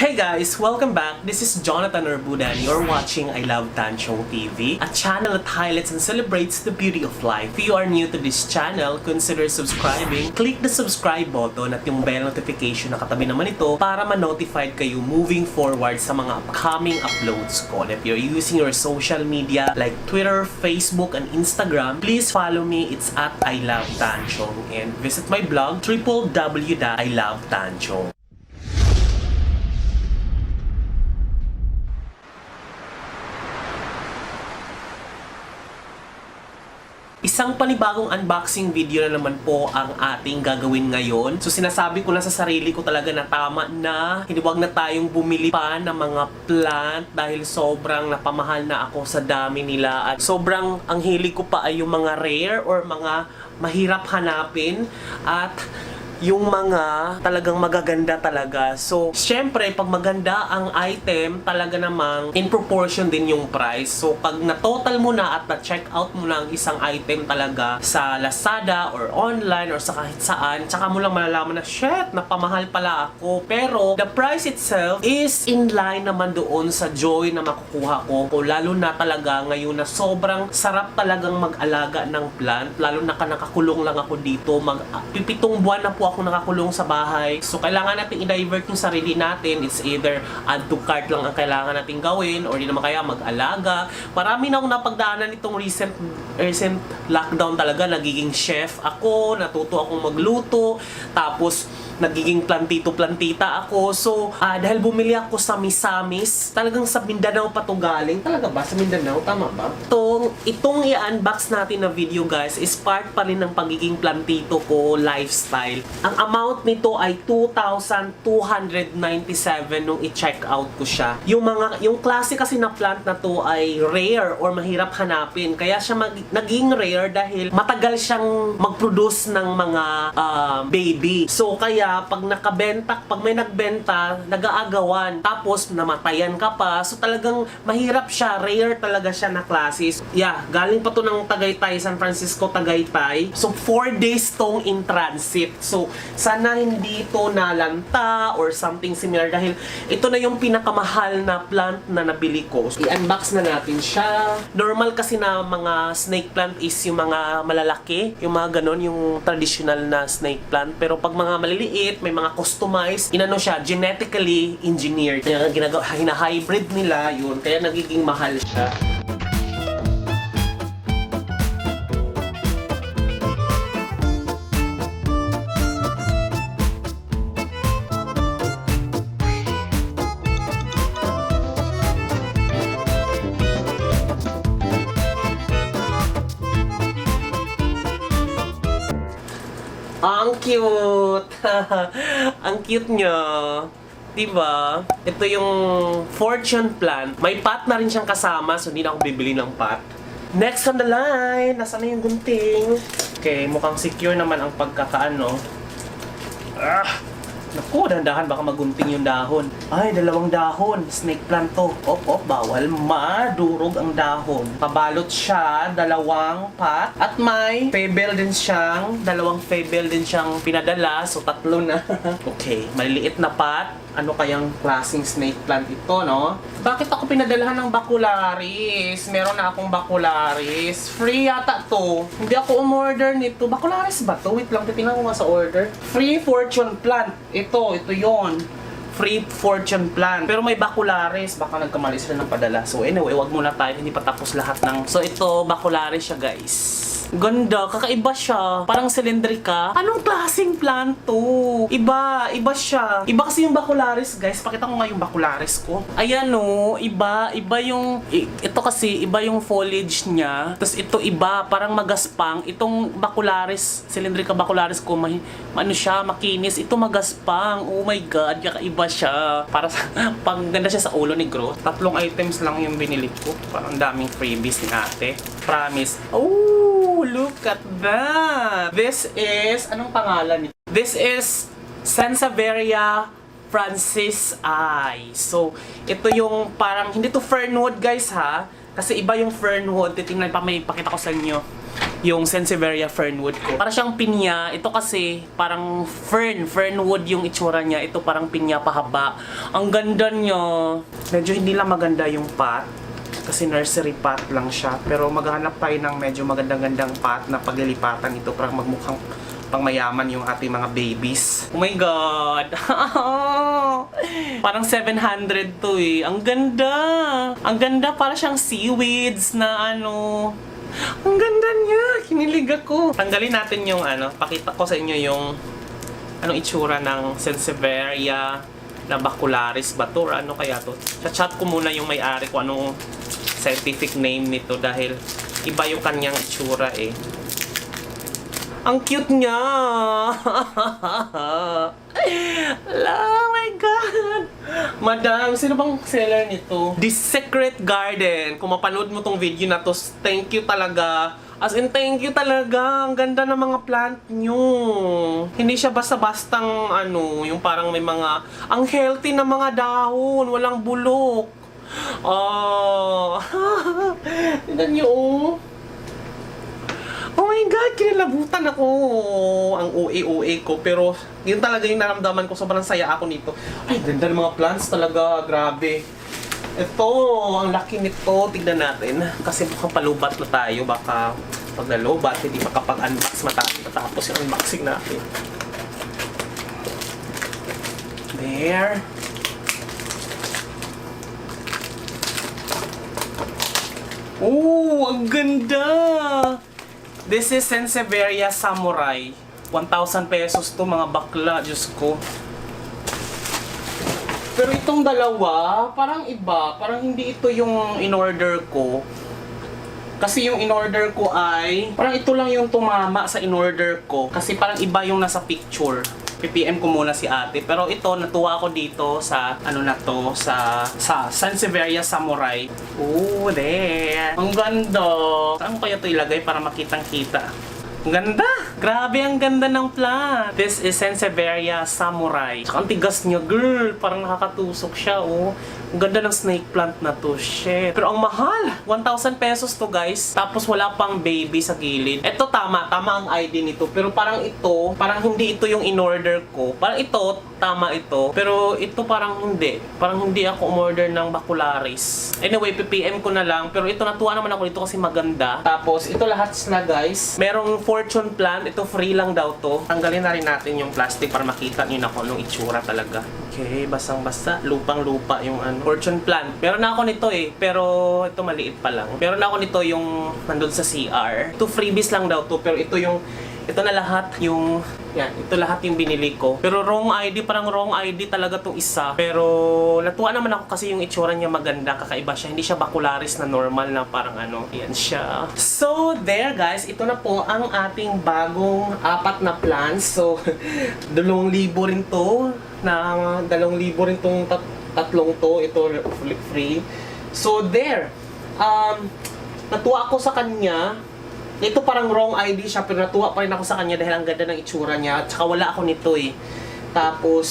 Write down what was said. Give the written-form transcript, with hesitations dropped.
Hey guys! Welcome back! This is Jonathan Urbudan. You're watching I Love Tanchong TV, a channel that highlights and celebrates the beauty of life. If you are new to this channel, consider subscribing. Click the subscribe button at yung bell notification na katabi naman ito para ma-notified kayo moving forward sa mga upcoming uploads ko. And if you're using your social media like Twitter, Facebook, and Instagram, please follow me. It's at I Love Tanchong. And visit my blog, www.ilovetanchong. Isang panibagong unboxing video na naman po ang ating gagawin ngayon. So sinasabi ko na sa sarili ko talaga na tama na. Hindi wag na tayong bumili pa ng mga plant dahil sobrang napamahal na ako sa dami nila. At sobrang ang hilig ko pa ay yung mga rare or mga mahirap hanapin. At yung mga talagang magaganda talaga. So, syempre, pag maganda ang item, talaga namang in proportion din yung price. So, pag na-total mo na at na-check out mo na ang isang item talaga sa Lazada or online or sa kahit saan, tsaka mo lang malalaman na, shit, napamahal pala ako. Pero, the price itself is in line naman doon sa joy na makukuha ko. O, lalo na talaga ngayon na sobrang sarap talagang mag-alaga ng plant. Lalo na nakakulong lang ako dito. Pipitong buwan na po ako nakakulong sa bahay. So, kailangan natin i-divert yung sarili natin. It's either add to cart lang ang kailangan natin gawin or di naman kaya mag-alaga. Marami na akong napagdaanan itong recent lockdown talaga. Nagiging chef ako, natuto akong magluto, tapos nagiging plantito-plantita ako. So, dahil bumili ako sa Misamis, talagang sa Mindanao pa to galing. Talaga ba? Sa Mindanao? Tama ba? Itong i-unbox natin na video guys is part pa rin ng pagiging plantito ko lifestyle. Ang amount nito ay 2,297 nung i-check out ko siya. Yung klase kasi na plant na to ay rare or mahirap hanapin. Kaya siya naging rare dahil matagal siyang mag-produce ng mga baby. So, kaya pag may nagbenta, nag-aagawan, tapos namatayan ka pa. So talagang mahirap siya, rare talaga siya na klase. Yeah, galing pa to ng Tagaytay, San Francisco, Tagaytay. So 4 days tong in transit. So sana hindi to nalanta or something similar dahil ito na yung pinakamahal na plant na nabili ko. So, i-unbox na natin siya. Normal kasi na mga snake plant is yung mga malalaki, yung mga ganon, yung traditional na snake plant. Pero pag mga maliliit, may mga customized, siya, genetically engineered. Kaya hina-hybrid nila yun, kaya nagiging mahal siya. Ang cute! Ang cute niya. Diba? Ito yung fortune plant. May pot na rin siyang kasama, so hindi na ako bibili ng pot. Next on the line, nasaan na yung gunting? Okay, mukhang secure naman ang pagkakaano. Naku, dahan-dahan baka magunting yung dahon. Ay, 2 dahon. Snake plant to. Bawal madurog ang dahon. Pabalot siya, 2 pot. At may pebble din siyang, 2 pebble din siyang pinadala. So, 3 na. Okay, maliliit na pot. Ano kayang klaseng snake plant ito, no? Bakit ako pinadalahan ng Bacularis? Meron na akong Bacularis. Free yata to. Hindi ako umorder nito. Bacularis ba to? Wait lang, titingnan ko nga sa order. Free fortune plant. Ito yon. Free fortune plant. Pero may Bacularis. Baka nagkamali sila ng padala. So anyway, wag muna tayo. Hindi pa tapos lahat ng... So ito, Bacularis siya guys. Ganda, kakaiba siya. Parang cylindrica. Anong klaseng plant to? Iba siya. Iba kasi yung Bacularis, guys. Pakita ko nga yung Bacularis ko. Ayan o, iba yung... Ito kasi, iba yung foliage niya. Tapos ito iba, parang magaspang. Itong Bacularis, cylindrica Bacularis ko, ano siya, makinis. Ito magaspang. Oh my God, kakaiba siya. Para sa... Ganda siya sa ulo ni Groth. 3 items lang yung binili ko. Parang daming freebies ni ate. Promise. Oh, look at that! This is, anong pangalan nito? This is Sansevieria francisii. So, ito yung parang, hindi to fernwood guys ha. Kasi iba yung fernwood. Titingnan pa, may pakita ko sa inyo. yung Sansevieria Fernwood ko. Para siyang pinya. Ito kasi parang fernwood yung itsura niya. Ito parang pinya pahaba. Ang ganda niya. Medyo hindi lang maganda yung pot. Kasi nursery pot lang siya. Pero maghanap tayo ng medyo magandang-gandang pot na paglilipatan ito para magmukhang pang mayaman yung ating mga babies. Oh my God! Parang 700 to eh. Ang ganda! Ang ganda, para siyang seaweeds na ano. Ang ganda niya! Kinilig ako. Tanggalin natin yung ano. Pakita ko sa inyo yung anong itsura ng Sansevieria na bacularis ba to? Or ano kaya to? Chat ko muna yung may-ari ko anong scientific name nito dahil iba yung kanyang itsura eh. Ang cute niya! Oh my God! Madam, sino bang seller nito? The Secret Garden. Kung mapanood mo tong video na to, thank you talaga. As in, thank you talaga. Ang ganda ng mga plant nyo. Hindi siya basta-bastang ano, yung parang may mga, ang healthy na mga dahon. Walang bulok. Oh. Tignan nyo oh. Oh my God, kinilabutan ako. Ang OA ko. Pero, yun talaga yung naramdaman ko. Sobrang saya ako nito. Ay, ganda ng mga plants talaga. Grabe. Ito, ang laki nito. Tignan natin. Kasi mukhang palubat na tayo. Baka pag nalubat, hindi makapag-unbox matapos yung unboxing natin. There. Oh, ang ganda! This is Sansevieria Samurai. 1,000 pesos to mga bakla, Diyos ko. Pero itong dalawa, parang iba. Parang hindi ito yung in-order ko. Kasi yung in-order ko ay, parang ito lang yung tumama sa in-order ko. Kasi parang iba yung nasa picture. PPM ko muna si ate. Pero ito, natuwa ako dito sa, ano na to, sa Sansevieria Samurai. Oh, there. Ang ganda. Saan ko kaya ito ilagay para makitang-kita? Ang ganda! Grabe, ang ganda ng plant. This is Sansevieria Samurai. Tsaka ang tigas niya, girl. Parang nakakatusok siya, oh. Ang ganda ng snake plant na to, shit. Pero ang mahal! 1,000 pesos to, guys. Tapos wala pang baby sa gilid. Ito, tama ang ID nito. Pero parang ito, parang hindi ito yung in-order ko. Parang ito, tama ito. Pero ito parang hindi. Parang hindi ako umorder ng bacularis. Anyway, PPM ko na lang. Pero ito, natuwa naman ako dito kasi maganda. Tapos, ito lahat na, guys. Merong fortune plant. Ito, free lang daw to. Tanggalin na rin natin yung plastic para makita nyo na kung anong itsura talaga. Okay, basang-basa. Lupang-lupa yung ano. Fortune plant. Meron na ako nito eh. Pero ito maliit pa lang. Meron na ako nito yung nandun sa CR. Ito freebies lang daw to. Pero ito yung, ito na lahat yung, yan. Ito lahat yung binili ko. Pero wrong ID. Parang wrong ID talaga tong isa. Pero natuwa naman ako kasi yung itsura niya maganda. Kakaiba siya. Hindi siya bacularis na normal na parang ano. Yan siya. So, there guys. Ito na po ang ating bagong 4 na plants. So, 2,000 rin to. Na 2,000 rin tong tatlong to. Ito free. So, there. Natuwa ako sa kanya. Ito parang wrong ID siya, pero natuwa pa rin ako sa kanya dahil ang ganda ng itsura niya. At saka wala ako nito eh. Tapos,